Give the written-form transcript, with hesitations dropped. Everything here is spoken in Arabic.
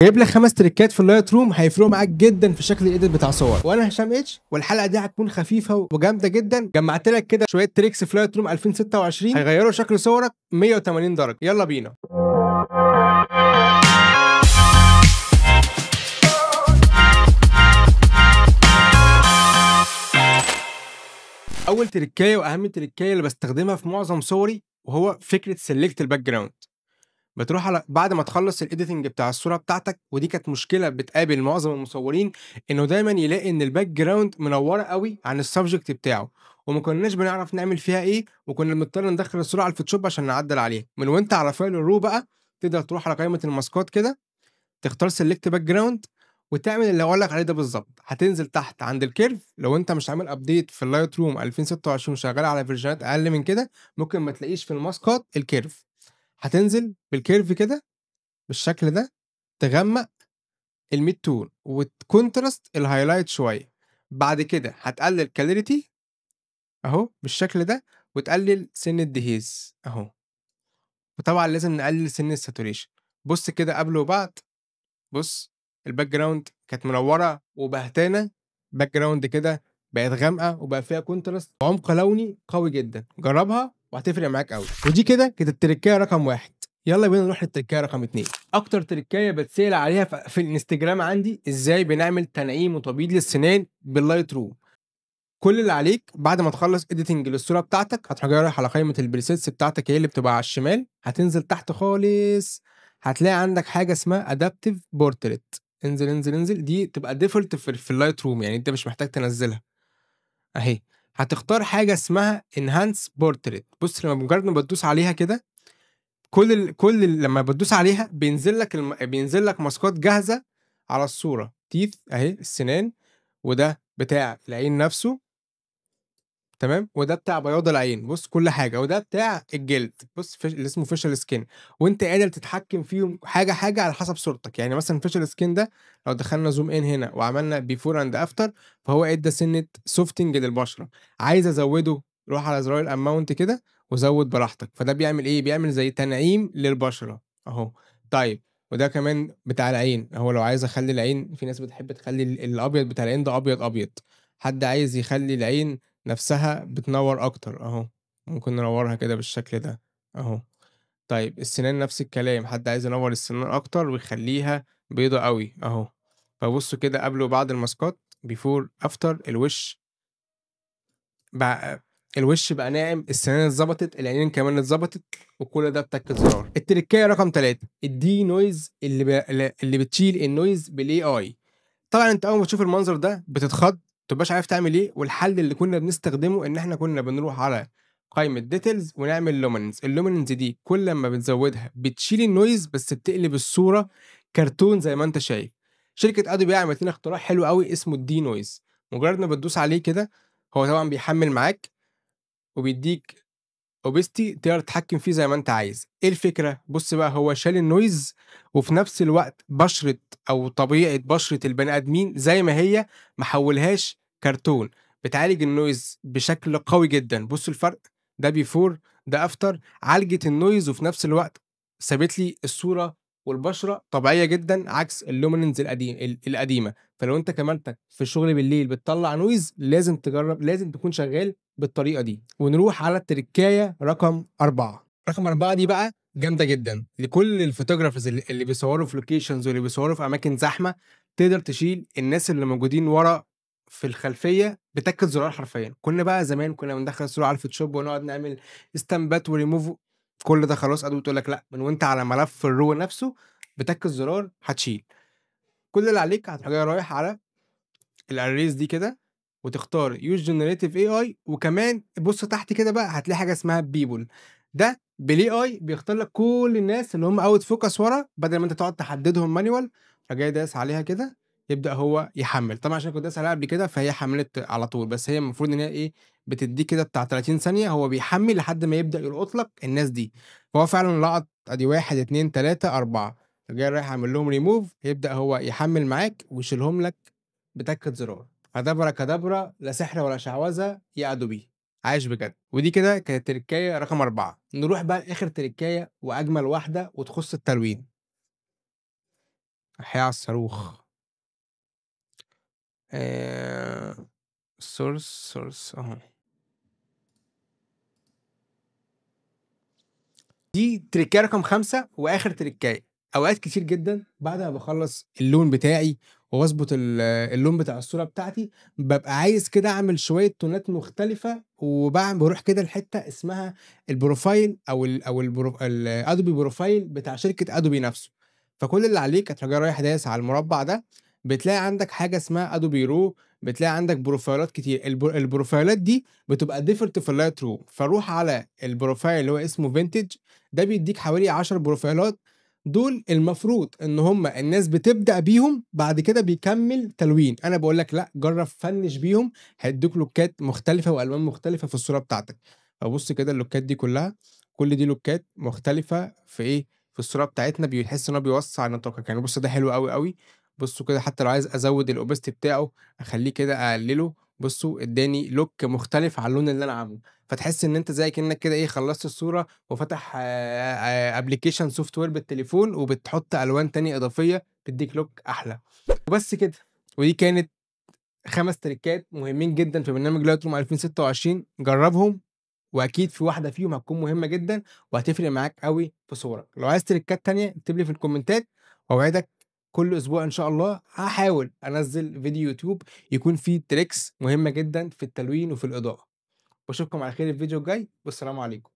جايب لك 5 تريكات في اللايت روم هيفرقوا معاك جدا في شكل الايديت بتاع صور. وانا هشام اتش، والحلقه دي هتكون خفيفه وجامده جدا. جمعت لك كده شويه تريكس في لايت روم 2026 هيغيروا شكل صورك 180 درجه. يلا بينا. اول تريكايه واهم تريكايه اللي بستخدمها في معظم صوري وهو فكره سيلكت الباك جراوند. بتروح على بعد ما تخلص الايديتنج بتاع الصوره بتاعتك، ودي كانت مشكله بتقابل معظم المصورين، انه دايما يلاقي ان الباك جراوند منوره قوي عن السبجكت بتاعه، وما كناش بنعرف نعمل فيها ايه، وكنا بنضطر ندخل الصوره على الفوتوشوب عشان نعدل عليها. من وانت على فايل الرو بقى تقدر تروح على قائمه الماسكات كده، تختار سيلكت باك جراوند وتعمل اللي هقول لك عليه ده بالظبط. هتنزل تحت عند الكيرف، لو انت مش عامل ابديت في اللايت روم 2026 شغال على فيرجنات اقل من كده ممكن ما تلاقيش في الماسكات الكيرف. هتنزل بالكيرف كده بالشكل ده، تغمق الميد تون وتكونتراست الهايلايت شويه. بعد كده هتقلل كاليريتي اهو بالشكل ده، وتقلل سن الدهيز اهو. وطبعا لازم نقلل سن الساتوريشن. بص كده قبل وبعد. بص، الباك جراوند كانت منوره وبهتانه، باك جراوند كده بقت غامقه وبقى فيها كونتراست وعمق لوني قوي جدا. جربها وهتفرق معاك قوي. ودي كده كانت التركية رقم 1. يلا بينا نروح للتركية رقم 2. اكتر تركية بتسأل عليها في الانستجرام عندي، ازاي بنعمل تنعيم وتبييض للسنان باللايت روم. كل اللي عليك بعد ما تخلص اديتنج للصوره بتاعتك هتروح جاي رايح على قائمه البريسيتس بتاعتك، هي اللي بتبقى على الشمال. هتنزل تحت خالص، هتلاقي عندك حاجه اسمها ادابتيف بورتريت. انزل انزل انزل، دي تبقى ديفولت في اللايت روم، يعني انت مش محتاج تنزلها اهي. هتختار حاجه اسمها انهانس بورتريت. بص، لما مجرد ما بتدوس عليها كده، لما بتدوس عليها بينزل لك ماسكات جاهزه على الصوره. تيث اهي السنان، وده بتاع العين نفسه، تمام، وده بتاع بياض العين. بص كل حاجه، وده بتاع الجلد. بص اللي اسمه فيشل سكين، وانت قادر تتحكم فيهم حاجه حاجه على حسب صورتك. يعني مثلا فيشل سكين ده لو دخلنا زوم ان هنا وعملنا بيفور اند افتر، فهو ادى سنه سوفتنج للبشره. عايز ازوده، روح على زرار الاماونت كده وزود براحتك. فده بيعمل ايه؟ بيعمل زي تنعيم للبشره اهو. طيب، وده كمان بتاع العين اهو. لو عايز اخلي العين، في ناس بتحب تخلي الابيض بتاع العين ده ابيض ابيض، حد عايز يخلي العين نفسها بتنور اكتر اهو، ممكن ننورها كده بالشكل ده اهو. طيب السنان نفس الكلام، حد عايز ينور السنان اكتر ويخليها بيضة قوي اهو. فبصوا كده قبل وبعد الماسكات، بيفور افتر، بقى الوش بقى ناعم، السنان اتظبطت، العينين كمان اتظبطت، وكل ده بتكة زرار. التركية رقم 3، الدي نويز اللي بتشيل النويز بالاي اي. طبعا انت اول ما تشوف المنظر ده بتتخض، متبقاش عارف تعمل ايه. والحل اللي كنا بنستخدمه ان احنا كنا بنروح على قائمة ديتيلز ونعمل لوميننس. اللوميننس دي كل ما بتزودها بتشيل النويز، بس بتقلب الصورة كرتون زي ما انت شايف. شركة ادوبي عملت لنا اختراع حلو قوي اسمه الدي نويز. مجرد ما بتدوس عليه كده، هو طبعا بيحمل معاك وبيديك اوبستي تقدر تتحكم فيه زي ما انت عايز. ايه الفكره؟ بص بقى، هو شال النويز وفي نفس الوقت بشره او طبيعه بشره البني ادمين زي ما هي، ما حولهاش كرتون. بتعالج النويز بشكل قوي جدا. بص الفرق، ده بيفور ده افتر. عالجت النويز وفي نفس الوقت سابت لي الصوره والبشره طبيعيه جدا، عكس اللوميننز القديمه. فلو انت كمالتك في الشغل بالليل بتطلع نويز، لازم تجرب، لازم تكون شغال بالطريقه دي. ونروح على التركايه رقم 4. رقم 4 دي بقى جامده جدا لكل الفوتوغرافرز اللي بيصوروا في لوكيشنز واللي بيصوروا في اماكن زحمه. تقدر تشيل الناس اللي موجودين ورا في الخلفيه بتكة زرار. حرفيا كنا بقى زمان كنا بندخل الصوره على الفوتوشوب ونقعد نعمل استمبات وريموف. كل ده خلاص ادوب تقول لك لا، من وانت على ملف الرو نفسه بتكة زرار هتشيل. كل اللي عليك هتروح جاي رايح على الاريز دي كده، وتختار يوز جنريتيف اي اي. وكمان بص تحت كده بقى هتلاقي حاجه اسمها بيبول. ده بالاي اي بيختار لك كل الناس اللي هم اوت فوكس ورا، بدل ما انت تقعد تحددهم مانيوال. فجاي داس عليها كده، يبدا هو يحمل. طبعا عشان كنت داس عليها قبل كده فهي حملت على طول، بس هي المفروض ان هي ايه، بتديك كده بتاع 30 ثانيه هو بيحمل لحد ما يبدا يلقط لك الناس دي. فهو فعلا لقط ادي 1 2 3 4. فجاي رايح اعمل لهم ريموف، يبدا هو يحمل معاك ويشيلهم لك بتكة زرار. كدبرة كدبرة، لا سحر ولا شعوذة يا أدوبي. عايش بجد. ودي كده كانت تركاية رقم 4. نروح بقى آخر تركاية وأجمل واحدة وتخص التلوين. أحياء على الصاروخ. source أهو. دي تريكاية رقم 5 وآخر تريكاية. أوقات كتير جدًا بعد ما باخلّص اللون بتاعي وأضبط اللون بتاع الصورة بتاعتي، بابقى عايز كده أعمل شوية تونات مختلفة، باروح كده لحتّة اسمها البروفايل أو الأدوبي بروفايل بتاع شركة أدوبي نفسه. فكل اللي عليك هتروح جاي رايح دايس على المربع ده، بتلاقي عندك حاجة اسمها أدوبي رو، بتلاقي عندك بروفايلات كتير. البروفايلات دي بتبقى default في الlightroom، فروح على البروفايل اللي هو اسمه vintage، ده بيدّيك حوالي 10 بروفايلات، دول المفروض إن هم الناس بتبدأ بيهم، بعد كده بيكمّل تلوين. أنا باقول لك لأ، جرّب فنِّش بيهم، هيدّوك لوكات مختلفة وألوان مختلفة في الصورة بتاعتك. فبُص كده اللوكات دي كلّها، كل دي لوكات مختلفة في إيه، في الصورة بتاعتنا، بيحس إن هو بيوسّع نطاقك. يعني بُص ده حلو أوي، أوي. بُصّوا كده حتى لو عايز أزوّد الopacity بتاعه، أخلّيه كده أقلّله، بُصّوا ادّاني look مختلف على اللون اللي أنا عامله. فتحس إن أنت زي كإنّك كده إيه، خلّصت الصورة وفاتح application software بالتليفون، وبتحط ألوان تانية إضافية تدّيك look أحلى. وبس كده. ودي كانت 5 تريكات مهمين جدًا في برنامج Lightroom 2026. جرّبهم، وأكيد في واحدة فيهم هتكون مهمة جدًا وهتفرق معاك أوي في صورك. لو عايز تريكات تانية اكتب لي في الكومنتات، وأوعدك كل أسبوع إن شاء الله هاحاول أنزّل فيديو يوتيوب يكون فيه tricks مهمة جدًا في التلوين وفي الإضاءة. وأشوفكم على خير الفيديو الجاي، والسلام عليكم.